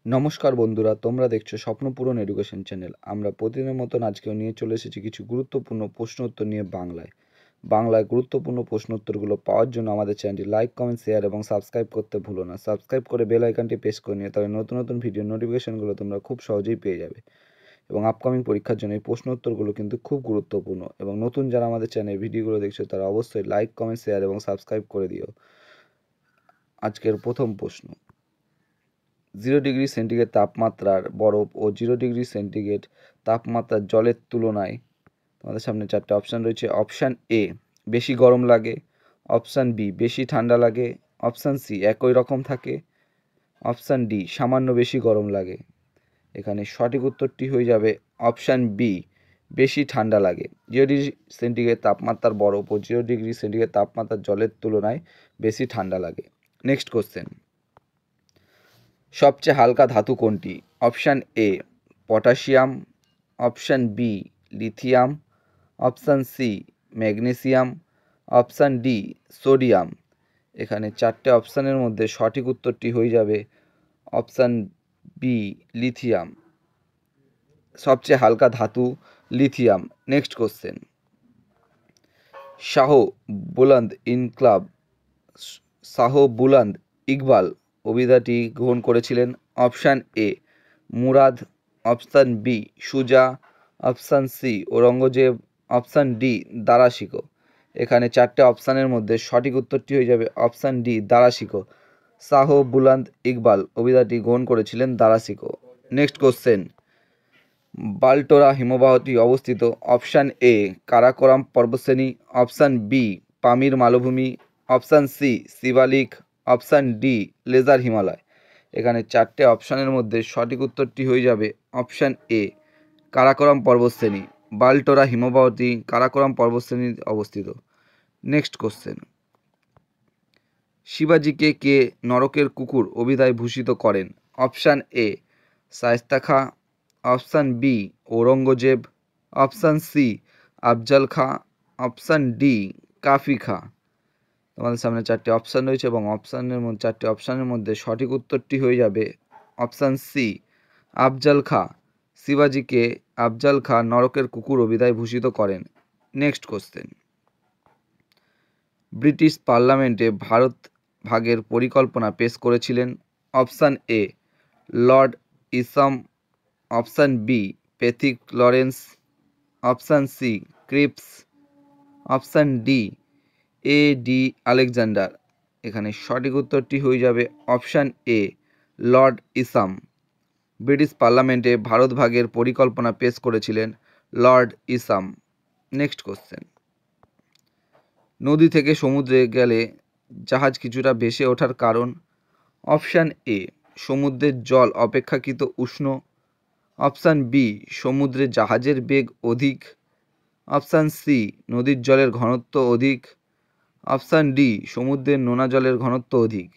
নমস্কার বন্ধুরা, তোমরা দেখছো স্বপ্নপূরণ এডুকেশন চ্যানেল। আমরা প্রতিদিনের মতন আজকেও নিয়ে চলে এসেছি কিছু গুরুত্বপূর্ণ প্রশ্ন উত্তর নিয়ে বাংলায় গুরুত্বপূর্ণ প্রশ্ন উত্তরগুলো পাওয়ার জন্য আমাদের চ্যানেলটি লাইক, কমেন্ট, শেয়ার এবং সাবস্ক্রাইব করতে ভুলো না। সাবস্ক্রাইব করে বেল আইকনটি প্রেস করে নিয়ে তাহলে নতুন নতুন ভিডিও নোটিফিকেশনগুলো তোমরা খুব সহজেই পেয়ে যাবে। এবং আপকামিং পরীক্ষার জন্য এই প্রশ্ন উত্তরগুলো কিন্তু খুব গুরুত্বপূর্ণ। এবং নতুন যারা আমাদের চ্যানেল ভিডিওগুলো দেখছো তারা অবশ্যই লাইক, কমেন্ট, শেয়ার এবং সাবস্ক্রাইব করে দিও। আজকের প্রথম প্রশ্ন, 0 ডিগ্রি সেন্টিগ্রেড তাপমাত্রার বরফ ও 0 ডিগ্রি সেন্টিগ্রেড তাপমাত্রার জলের তুলনায় তোমাদের সামনে চারটে অপশান রয়েছে। অপশান এ, বেশি গরম লাগে। অপশান বি, বেশি ঠান্ডা লাগে। অপশান সি, একই রকম থাকে। অপশান ডি, সামান্য বেশি গরম লাগে। এখানে সঠিক উত্তরটি হয়ে যাবে অপশান বি, বেশি ঠান্ডা লাগে। 0 ডিগ্রি সেন্টিগ্রেড তাপমাত্রার বরফ ও 0 ডিগ্রি সেন্টিগ্রেড তাপমাত্রার জলের তুলনায় বেশি ঠান্ডা লাগে। নেক্সট কোশ্চেন, সবচেয়ে হালকা ধাতু কোনটি? Option A, potassium. Option B, lithium. Option C, magnesium. Option D, sodium. এখানে চারটে অপশানের মধ্যে সঠিক উত্তরটি হয়ে যাবে অপশান বি, লিথিয়াম। সবচেয়ে হালকা ধাতু lithium. Next question, Shah Buland Inqilab Shah Buland Iqbal কবিতাটি গ্রহণ করেছিলেন? Option A, Murad. Option B, Shuja. Option C, Aurangzeb. Option D, Dara Shikoh. এখানে চারটে অপশানের মধ্যে সঠিক উত্তরটি হয়ে যাবে অপশান ডি, দারা শিকো। শাহ বুলন্দ ইকবাল কবিতাটি গ্রহণ করেছিলেন দারা শিকো। নেক্সট কোশ্চেন, বালটোরা হিমবাহটি অবস্থিত? অপশান এ, কারাকোরাম পর্বতশ্রেণী। অপশান বি, পামির মালভূমি। Option C, Shivalik. Option D, lesser Himalaya. এখানে চারটে অপশানের মধ্যে সঠিক উত্তরটি হয়ে যাবে অপশান এ, কারাকোরাম পর্বতশ্রেণী। বালটোরা হিমবাহটি কারাকোরাম পর্বতশ্রেণীতে অবস্থিত। নেক্সট কোশ্চেন, শিবাজিকে কে নরকের কুকুর অভিধায় ভূষিত করেন? Option A, Shaista Khan. Option B, Aurangzeb. Option C, Afzal Khan. Option D, Kafi Khan. তোমাদের সামনে চারটি অপশান রয়েছে এবং চারটি অপশানের মধ্যে সঠিক উত্তরটি হয়ে যাবে অপশান সি, আফজাল খাঁ। শিবাজিকে আফজাল খাঁ নরকের কুকুর অভিধায় ভূষিত করেন। নেক্সট কোশ্চেন, ব্রিটিশ পার্লামেন্টে ভারত ভাগের পরিকল্পনা পেশ করেছিলেন? Option A, Lord Ismay. Option B, Pethick Lawrence. Option C, Cripps. Option D, A D Alexander. এখানে সঠিক উত্তরটি হয়ে যাবে option A, Lord Ismay. British পার্লামেন্টে ভারত ভাগের পরিকল্পনা পেশ করেছিলেন লর্ড ইসাম। নেক্সট কোশ্চেন, নদী থেকে সমুদ্রে গেলে জাহাজ কিছুটা ভেসে ওঠার কারণ? অপশান এ, সমুদ্রের জল অপেক্ষাকৃত উষ্ণ। অপশান বি, সমুদ্রে জাহাজের বেগ অধিক। অপশান সি, নদীর জলের ঘনত্ব অধিক। অপশান ডি, সমুদ্রের নোনা জলের ঘনত্ব অধিক।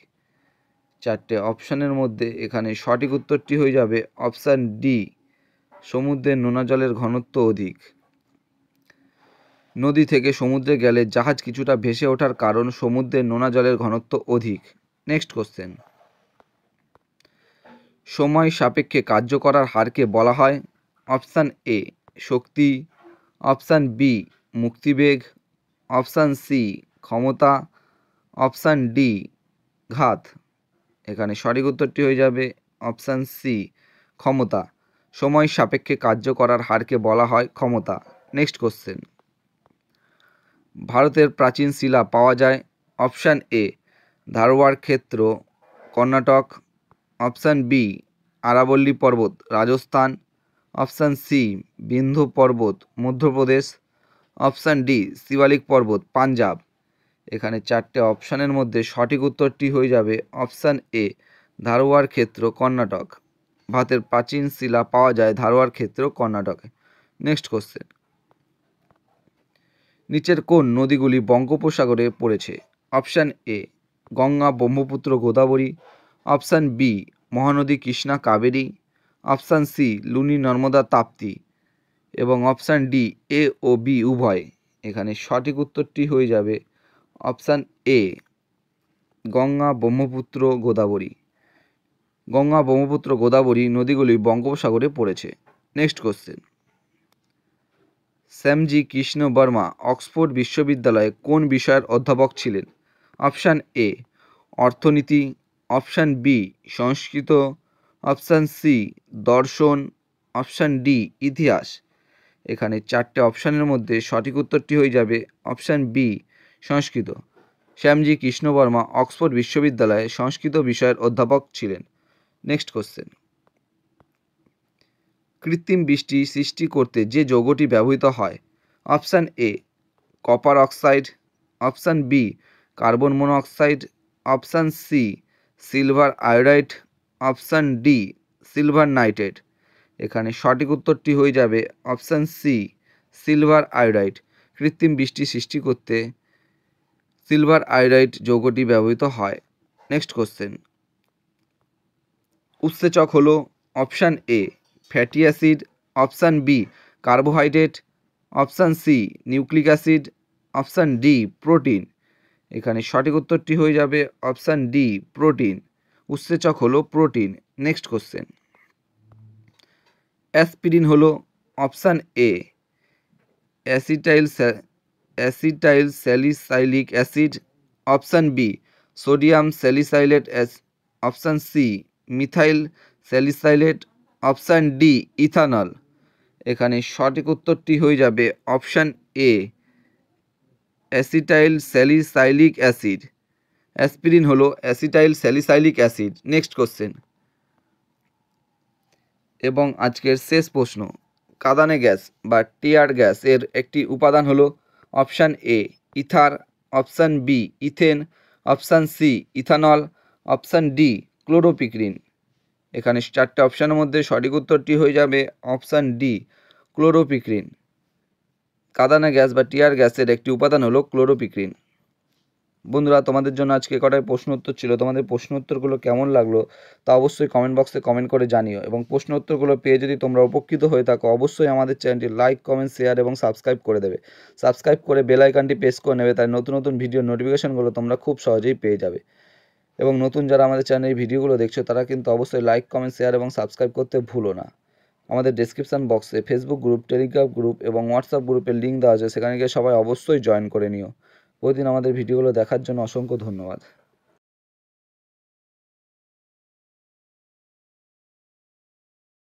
চারটে অপশানের মধ্যে এখানে সঠিক উত্তরটি হয়ে যাবে অপশান ডি, সমুদ্রের নোনা জলের ঘনত্ব অধিক। নদী থেকে সমুদ্রে গেলে জাহাজ কিছুটা ভেসে ওঠার কারণ সমুদ্রের নোনা জলের ঘনত্ব অধিক। নেক্সট কোশ্চেন, সময় সাপেক্ষে কার্য করার হারকে বলা হয়? অপশান এ, শক্তি। অপশান বি, মুক্তিবেগ। অপশান সি, ক্ষমতা। অপশান ডি, ঘাত। এখানে সঠিক উত্তরটি হয়ে যাবে অপশান সি, ক্ষমতা। সময় সাপেক্ষে কার্য করার হারকে বলা হয় ক্ষমতা। নেক্সট কোশ্চেন, ভারতের প্রাচীন শিলা পাওয়া যায়? অপশান এ, ধারওয়াড় ক্ষেত্র, কর্ণাটক। অপশান বি, আরাবল্লী পর্বত, রাজস্থান। অপশান সি, বিন্ধ্য পর্বত, মধ্যপ্রদেশ। অপশান ডি, শিবালিক পর্বত, পাঞ্জাব। এখানে চারটে অপশানের মধ্যে সঠিক উত্তরটি হয়ে যাবে অপশান এ, ধারওয়াড় ক্ষেত্র, কর্ণাটক। ভারতের প্রাচীন শিলা পাওয়া যায় ধারওয়াড় ক্ষেত্র, কর্ণাটকে। নেক্সট কোশ্চেন, নিচের কোন নদীগুলি বঙ্গোপসাগরে পড়েছে? Option A, Ganga, Brahmaputra, Godavari. Option B, Mahanadi Krishna, Kaveri. Option C, Luni, Narmada, Tapti. এবং অপশান ডি, এ ও বি উভয়। এখানে সঠিক উত্তরটি হয়ে যাবে অপশান এ, গঙ্গা, ব্রহ্মপুত্র, গোদাবরী। গঙ্গা, ব্রহ্মপুত্র, গোদাবরী নদীগুলি বঙ্গোপসাগরে পড়েছে। Next question, Shyamji Krishna Varma Oxford বিশ্ববিদ্যালয়ে কোন বিষয়ের অধ্যাপক ছিলেন? অপশান এ অর্থনীতি, option B Sanskrit, option C দর্শন, অপশান ডি ইতিহাস। এখানে চারটে অপশানের মধ্যে সঠিক উত্তরটি হয়ে যাবে অপশান বি সংস্কৃত। শ্যামজি কৃষ্ণ বর্মা অক্সফোর্ড বিশ্ববিদ্যালয়ে সংস্কৃত বিষয়ের অধ্যাপক ছিলেন। নেক্সট কোশ্চেন, কৃত্রিম বৃষ্টি সৃষ্টি করতে যে যৌগটি ব্যবহৃত হয়? Option A copper oxide, option B carbon monoxide, option C silver iodide, option D silver nitrate. এখানে সঠিক উত্তরটি হয়ে যাবে অপশান সি সিলভার আয়োডাইড। কৃত্রিম বৃষ্টি সৃষ্টি করতে সিলভার আয়োডাইড যৌগটি ব্যবহৃত হয়। নেক্সট কোশ্চেন, উৎসেচক হলো option A fatty acid, option B carbohydrate, option C nucleic acid, option D protein. এখানে সঠিক উত্তরটি হয়ে যাবে অপশান ডি প্রোটিন। উৎসেচক হলো প্রোটিন। নেক্সট কোশ্চেন, অ্যাসপিরিন হলো option A acetyl salicylic acid, option B sodium salicylate, option C methyl salicylate, option D ethanol. এখানে সঠিক উত্তরটি হয়ে যাবে option A acetyl salicylic acid. Aspirin হলো acetyl salicylic acid. Next question এবং আজকের শেষ প্রশ্ন, কাঁদানে গ্যাস বা টিয়ার গ্যাস এর একটি উপাদান হলো option A ether, option B ethane, option C ethanol, option D chloropicrin. এখানে চারটে অপশানের মধ্যে সঠিক উত্তরটি হয়ে যাবে অপশান ডি ক্লোরোপিক্রিন। কাঁদানে গ্যাস বা টিয়ার গ্যাসের একটি উপাদান হলো ক্লোরোপিক্রিন। বন্ধুরা, তোমাদের জন্য আজকে কটায় প্রশ্ন উত্তর ছিল। তোমাদের প্রশ্ন উত্তরগুলো কেমন লাগলো তা অবশ্যই কমেন্ট বক্সে কমেন্ট করে জানিও, এবং প্রশ্ন উত্তরগুলো পেয়ে যদি তোমরা উপকৃত হয়ে থাকো অবশ্যই আমাদের চ্যানেলটি লাইক, কমেন্ট, শেয়ার এবং সাবস্ক্রাইব করে দেবে। সাবস্ক্রাইব করে বেল আইকনটি প্রেস করে নেবে, তাই নতুন নতুন ভিডিও নোটিফিকেশনগুলো তোমরা খুব সহজেই পেয়ে যাবে। এবং নতুন যারা আমাদের চ্যানেলের ভিডিওগুলো দেখছো তারা কিন্তু অবশ্যই লাইক, কমেন্ট, শেয়ার এবং সাবস্ক্রাইব করতে ভুলো না। আমাদের ডেসক্রিপশন বক্সে ফেসবুক গ্রুপ, টেলিগ্রাম গ্রুপ এবং হোয়াটসঅ্যাপ গ্রুপের লিঙ্ক দেওয়া আছে, সেখানে গিয়ে সবাই অবশ্যই জয়েন করে নিও। প্রতিদিন আমাদের ভিডিওগুলো দেখার জন্য অসংখ্য ধন্যবাদ।